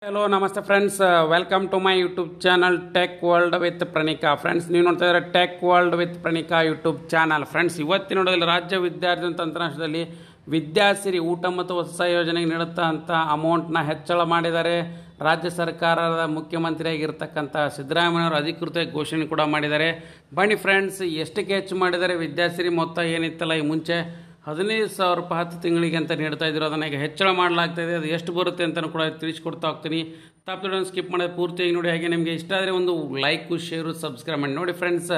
Hello ನಮಸ್ತೆ friends, welcome to my YouTube channel tech world with Praneeka. Friends, ನೀವು ನೋಡ್ತಾ ಇದ್ದಾರೆ tech world with Praneeka YouTube channel. Friends, ಇವತ್ತಿನ ನೋಡೋದ್ರಲ್ಲಿ ರಾಜ್ಯ ವಿದ್ಯಾರ್ಥಿ ತಂತ್ರಾಂಶದಲ್ಲಿ ವಿದ್ಯಾಸಿರಿ ಊಟ ಮತ್ತು ವಸತಿ ಯೋಜನೆಗೆ ನೀಡುತ್ತಾ ಅಂತ ಅಮೌಂಟ್ನ ಹೆಚ್ಚಳ ಮಾಡಿದ್ದಾರೆ. ರಾಜ್ಯ ಸರ್ಕಾರದ ಮುಖ್ಯಮಂತ್ರಿಯಾಗಿರ್ತಕ್ಕಂಥ ಸಿದ್ದರಾಮಯ್ಯವರು ಅಧಿಕೃತ ಘೋಷಣೆ ಕೂಡ ಮಾಡಿದ್ದಾರೆ. ಬನ್ನಿ ಫ್ರೆಂಡ್ಸ್, ಎಷ್ಟಕ್ಕೆ ಹೆಚ್ಚು ಮಾಡಿದ್ದಾರೆ ವಿದ್ಯಾಸಿರಿ ಮೊತ್ತ ಏನಿತ್ತಲ್ಲ ಈ ಮುಂಚೆ 15,000 ರೂಪಾಯಿ 10 ತಿಂಗಳಿಗೆ ಅಂತ ನೀಡ್ತಾ ಇದ್ರು, ಅದನ್ನು ಈಗ ಹೆಚ್ಚಳ ಮಾಡಲಾಗ್ತಾಯಿದೆ. ಅದು ಎಷ್ಟು ಬರುತ್ತೆ ಅಂತಲೂ ಕೂಡ ತಿಳಿಸ್ಕೊಡ್ತಾ ಹೋಗ್ತೀನಿ. ತಪ್ಪು ಸ್ಕಿಪ್ ಮಾಡೋದು ಪೂರ್ತಿಯಾಗಿ ನೋಡಿ. ಹಾಗೆ ನಿಮಗೆ ಇಷ್ಟ ಆದರೆ ಒಂದು ಲೈಕು, ಶೇರು, ಸಬ್ಸ್ಕ್ರೈಬ್ ಮಾಡಿ. ನೋಡಿ ಫ್ರೆಂಡ್ಸ್,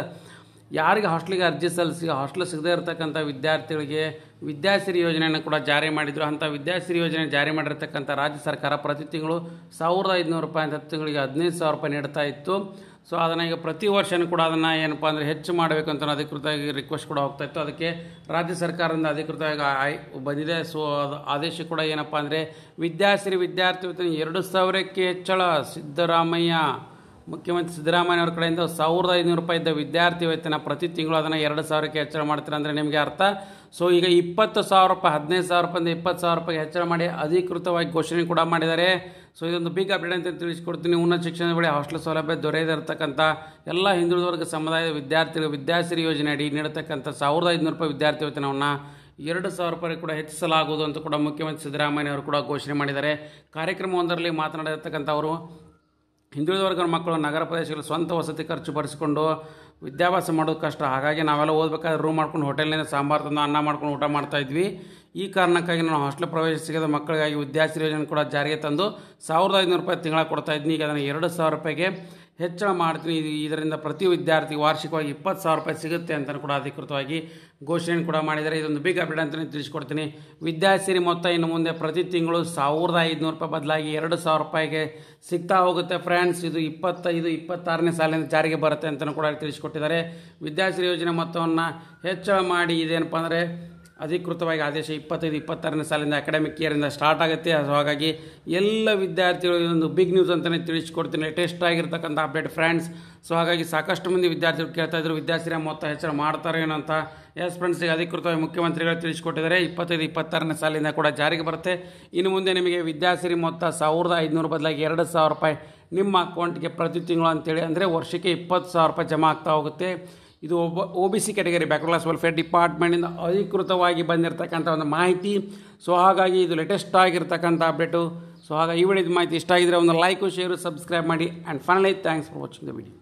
ಯಾರಿಗೆ ಹಾಸ್ಟೆಲ್ಗೆ ಅರ್ಜಿ ಸಲ್ಲಿಸಿ ಹಾಸ್ಟೆಲ್ ಸಿಗದೇ ಇರತಕ್ಕಂಥ ವಿದ್ಯಾರ್ಥಿಗಳಿಗೆ ವಿದ್ಯಾಸಿರಿ ಯೋಜನೆಯನ್ನು ಕೂಡ ಜಾರಿ ಮಾಡಿದರು. ಅಂಥ ವಿದ್ಯಾಸಿರಿ ಯೋಜನೆ ಜಾರಿ ಮಾಡಿರ್ತಕ್ಕಂಥ ರಾಜ್ಯ ಸರ್ಕಾರ ಪ್ರತಿ ತಿಂಗಳು 1,500 ರೂಪಾಯಿ 10 ತಿಂಗಳಿಗೆ 15,000 ರೂಪಾಯಿ ನೀಡ್ತಾ ಇತ್ತು. ಸೊ ಅದನ್ನು ಈಗ ಪ್ರತಿ ವರ್ಷವೂ ಕೂಡ ಅದನ್ನು ಏನಪ್ಪ ಅಂದರೆ ಹೆಚ್ಚು ಮಾಡಬೇಕು ಅಂತ ಅಧಿಕೃತವಾಗಿ ರಿಕ್ವೆಸ್ಟ್ ಕೂಡ ಹೋಗ್ತಾ ಇತ್ತು. ಅದಕ್ಕೆ ರಾಜ್ಯ ಸರ್ಕಾರದಿಂದ ಅಧಿಕೃತವಾಗಿ ಬಂದಿದೆ. ಸೊ ಅದು ಆದೇಶ ಕೂಡ ಏನಪ್ಪ ಅಂದರೆ ವಿದ್ಯಾಸಿರಿ ವಿದ್ಯಾರ್ಥಿ ವೇತನ 2,000ಕ್ಕೆ ಹೆಚ್ಚಳ. ಮುಖ್ಯಮಂತ್ರಿ ಸಿದ್ದರಾಮಯ್ಯವ್ರ ಕಡೆಯಿಂದ 1,500 ರೂಪಾಯಿ ಇದ್ದ ವಿದ್ಯಾರ್ಥಿ ವೇತನ ಪ್ರತಿ ತಿಂಗಳು ಅದನ್ನು 2,000ಕ್ಕೆ ಹೆಚ್ಚಳ ಮಾಡ್ತಾರೆ ಅಂದರೆ ನಿಮಗೆ ಅರ್ಥ. ಸೊ ಈಗ 20,000 ರೂಪಾಯಿ 15,000 ರೂಪಾಯಿಂದ 20,000 ರೂಪಾಯಿ ಹೆಚ್ಚಳ ಮಾಡಿ ಅಧಿಕೃತವಾಗಿ ಘೋಷಣೆ ಕೂಡ ಮಾಡಿದ್ದಾರೆ. ಸೊ ಇದೊಂದು ಬಿಗ್ ಅಪ್ಡೇಟ್ ಅಂತ ತಿಳಿಸ್ಕೊಡ್ತೀನಿ. ಉನ್ನತ ಶಿಕ್ಷಣದ ಬಳಿ ಹಾಸ್ಟೆಲ್ ಸೌಲಭ್ಯ ದೊರೆಯದಿರತಕ್ಕಂಥ ಎಲ್ಲ ಹಿಂದುಳಿದ ವರ್ಗ ಸಮುದಾಯದ ವಿದ್ಯಾರ್ಥಿಗಳು ವಿದ್ಯಾಸಿರಿ ಯೋಜನೆ ಅಡಿ ನೀಡತಕ್ಕಂಥ 1,500 ರೂಪಾಯಿ ವಿದ್ಯಾರ್ಥಿ ವೇತನವನ್ನು 2,000 ರೂಪಾಯಿ ಕೂಡ ಹೆಚ್ಚಿಸಲಾಗುವುದು ಅಂತ ಕೂಡ ಮುಖ್ಯಮಂತ್ರಿ ಸಿದ್ದರಾಮಯ್ಯವರು ಕೂಡ ಘೋಷಣೆ ಮಾಡಿದ್ದಾರೆ. ಕಾರ್ಯಕ್ರಮವೊಂದರಲ್ಲಿ ಮಾತನಾಡಿರ್ತಕ್ಕಂಥ ಅವರು, ಹಿಂದುಳಿದ ವರ್ಗದ ಮಕ್ಕಳು ನಗರ ಪ್ರದೇಶಗಳಲ್ಲಿ ಸ್ವಂತ ವಸತಿ ಖರ್ಚು ಭರಿಸಿಕೊಂಡು ವಿದ್ಯಾಭ್ಯಾಸ ಮಾಡೋದು ಕಷ್ಟ. ಹಾಗಾಗಿ ನಾವೆಲ್ಲ ಓದಬೇಕಾದ್ರೆ ರೂಮ್ ಮಾಡ್ಕೊಂಡು ಹೋಟೆಲ್ನಿಂದ ಸಾಂಬಾರು ತಂದು ಅನ್ನ ಮಾಡ್ಕೊಂಡು ಊಟ ಮಾಡ್ತಾ ಇದ್ವಿ. ಈ ಕಾರಣಕ್ಕಾಗಿ ನಾನು ಹಾಸ್ಟೆಲ್ ಪ್ರವೇಶ ಸಿಗದ ಮಕ್ಕಳಿಗಾಗಿ ವಿದ್ಯಾಸಿರಿ ಯೋಜನೆ ಕೂಡ ಜಾರಿಗೆ ತಂದು 1,500 ರೂಪಾಯಿ ತಿಂಗಳ ಕೊಡ್ತಾ ಇದ್ದೀನಿ. ಈಗ ಅದನ್ನು 2,000 ರೂಪಾಯಿಗೆ ಹೆಚ್ಚಳ ಮಾಡ್ತೀನಿ. ಇದರಿಂದ ಪ್ರತಿ ವಿದ್ಯಾರ್ಥಿಗೆ ವಾರ್ಷಿಕವಾಗಿ 20,000 ರೂಪಾಯಿ ಸಿಗುತ್ತೆ ಅಂತ ಕೂಡ ಅಧಿಕೃತವಾಗಿ ಘೋಷಣೆ ಕೂಡ ಮಾಡಿದ್ದಾರೆ. ಇದೊಂದು ಬಿಗ್ ಅಪ್ಡೇಟ್ ಅಂತಲೇ ತಿಳಿಸ್ಕೊಡ್ತೀನಿ. ವಿದ್ಯಾಸಿರಿ ಮೊತ್ತ ಇನ್ನು ಮುಂದೆ ಪ್ರತಿ ತಿಂಗಳು 1,500 ರೂಪಾಯಿ ಬದಲಾಗಿ 2,000 ರೂಪಾಯಿಗೆ ಸಿಗ್ತಾ ಹೋಗುತ್ತೆ ಫ್ರೆಂಡ್ಸ್. ಇದು 25-26ನೇ ಸಾಲಿನಿಂದ ಜಾರಿಗೆ ಬರುತ್ತೆ ಅಂತಲೂ ಕೂಡ ತಿಳಿಸ್ಕೊಟ್ಟಿದ್ದಾರೆ. ವಿದ್ಯಾಸಿರಿ ಯೋಜನೆ ಮೊತ್ತವನ್ನು ಹೆಚ್ಚಳ ಮಾಡಿ ಇದೇನಪ್ಪ ಅಂದರೆ ಅಧಿಕೃತವಾಗಿ ಆದೇಶ 25-26ನೇ ಸಾಲಿಂದ ಅಕಾಡೆಮಿಕ್ ಇಯರಿಂದ ಸ್ಟಾರ್ಟ್ ಆಗುತ್ತೆ. ಹಾಗಾಗಿ ಎಲ್ಲ ವಿದ್ಯಾರ್ಥಿಗಳು ಇದೊಂದು ಬಿಗ್ ನ್ಯೂಸ್ ಅಂತಲೇ ತಿಳಿಸ್ಕೊಡ್ತೀನಿ. ಲೇಟೆಸ್ಟ್ ಆಗಿರ್ತಕ್ಕಂಥ ಅಪ್ಡೇಟ್ ಫ್ರೆಂಡ್ಸ್. ಸೊ ಹಾಗಾಗಿ ಸಾಕಷ್ಟು ಮಂದಿ ವಿದ್ಯಾರ್ಥಿಗಳು ಕೇಳ್ತಾ ಇದ್ರು ವಿದ್ಯಾಸಿರಿ ಮೊತ್ತ ಹೆಚ್ಚಳ ಮಾಡ್ತಾರೆ ಏನಂತ. ಎಸ್ ಫ್ರೆಂಡ್ಸ್, ಈಗ ಅಧಿಕೃತವಾಗಿ ಮುಖ್ಯಮಂತ್ರಿಗಳು ತಿಳಿಸ್ಕೊಟ್ಟಿದ್ದಾರೆ. 25-26ನೇ ಸಾಲಿಂದ ಕೂಡ ಜಾರಿಗೆ ಬರುತ್ತೆ. ಇನ್ನು ಮುಂದೆ ನಿಮಗೆ ವಿದ್ಯಾಸಿರಿ ಮೊತ್ತ 1,500 ಬದಲಾಗಿ 2,000 ರೂಪಾಯಿ ನಿಮ್ಮ ಅಕೌಂಟ್ಗೆ ಪ್ರತಿ ತಿಂಗಳು ಅಂತೇಳಿ ಅಂದರೆ ವರ್ಷಕ್ಕೆ 20,000 ರೂಪಾಯಿ ಜಮಾ ಆಗ್ತಾ ಹೋಗುತ್ತೆ. ಇದು OBC category backward class welfare ಡಿಪಾರ್ಟ್ಮೆಂಟಿಂದ ಅಧಿಕೃತವಾಗಿ ಬಂದಿರತಕ್ಕಂಥ ಒಂದು ಮಾಹಿತಿ. ಸೊ ಹಾಗಾಗಿ ಇದು ಲೇಟೆಸ್ಟ್ ಆಗಿರ್ತಕ್ಕಂಥ ಅಪ್ಡೇಟು. ಸೊ ಹಾಗಾಗಿ ಈ ವಿಡಿಯೋದ ಮಾಹಿತಿ ಇಷ್ಟ ಆಗಿದ್ರೆ ಒಂದು ಲೈಕು, ಶೇರು, ಸಬ್ಸ್ಕ್ರೈಬ್ ಮಾಡಿ. And finally thanks for watching the video.